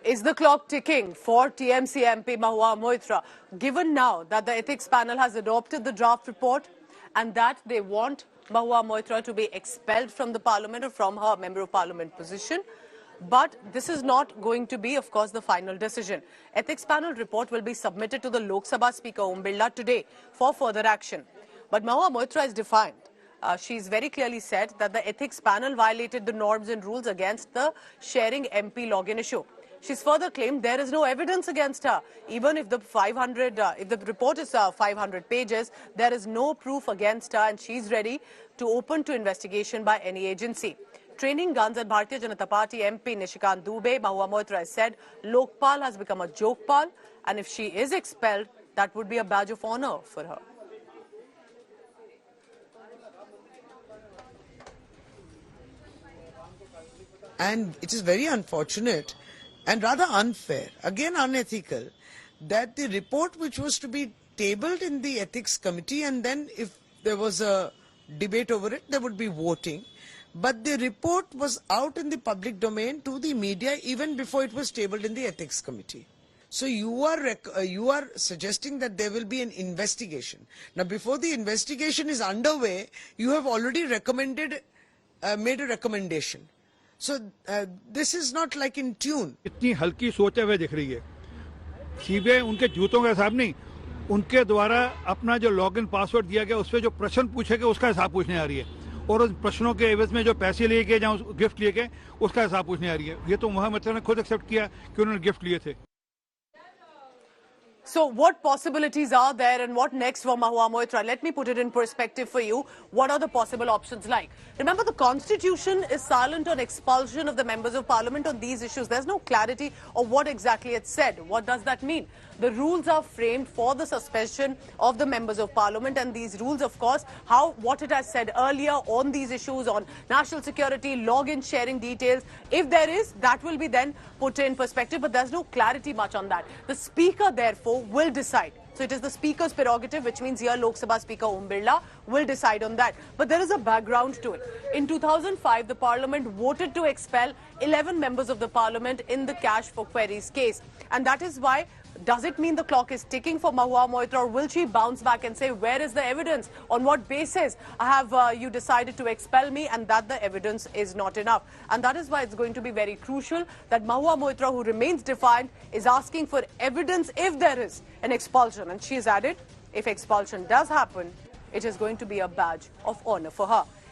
Is the clock ticking for TMC MP Mahua Moitra, given now that the ethics panel has adopted the draft report and that they want Mahua Moitra to be expelled from the parliament or from her member of parliament position? But this is not going to be, of course, the final decision. Ethics panel report will be submitted to the Lok Sabha Speaker Om Birla today for further action. But Mahua Moitra is defiant. She's very clearly said that the ethics panel violated the norms and rules against the sharing MP login issue. She's further claimed there is no evidence against her. Even if the report is 500 pages, there is no proof against her, and she's ready to open to investigation by any agency. Training guns at Bharatiya Janata Party MP Nishikant Dubey, Mahua Moitra has said Lokpal has become a jokepal, and if she is expelled, that would be a badge of honor for her. And it is very unfortunate and rather unfair, again unethical, that the report which was to be tabled in the ethics committee, and then if there was a debate over it, there would be voting. But the report was out in the public domain to the media even before it was tabled in the ethics committee. So you are suggesting that there will be an investigation. Now, before the investigation is underway, you have already made a recommendation. So this is not like in tune. इतनी हल्की सोचे हुए दिख रही है। CBI उनके जूतों का हिसाब नहीं, उनके द्वारा अपना जो लॉगिन पासवर्ड दिया गया उस पर जो प्रश्न पूछे गए उसका हिसाब पूछने आ रही है, और उन प्रश्नों के एवज में जो पैसे लिए गए, जहाँ गिफ्ट लिए गए, उसका हिसाब पूछने आ रही है। ये तो महua मोइत्रा ने खुद एक्सेप्ट किया कि उन्होंने गिफ्ट लिए थे। So what possibilities are there and what next for Mahua Moitra? Let me put it in perspective for you. What are the possible options like? Remember, the Constitution is silent on expulsion of the members of parliament on these issues. There's no clarity of what exactly it said. What does that mean? The rules are framed for the suspension of the members of parliament, and these rules, of course, what it has said earlier on these issues on national security, login sharing details. If there is, that will be then put in perspective, but there's no clarity much on that. The Speaker, therefore, will decide. So it is the Speaker's prerogative, which means here Lok Sabha Speaker Om Birla will decide on that. But there is a background to it. In 2005, the Parliament voted to expel 11 members of the Parliament in the cash for queries case. And that is why, does it mean the clock is ticking for Mahua Moitra, or will she bounce back and say, where is the evidence? On what basis have you decided to expel me, and that the evidence is not enough? And that is why it's going to be very crucial that Mahua Moitra, who remains defiant, is asking for evidence if there is an expulsion. And she has added, if expulsion does happen, it is going to be a badge of honor for her.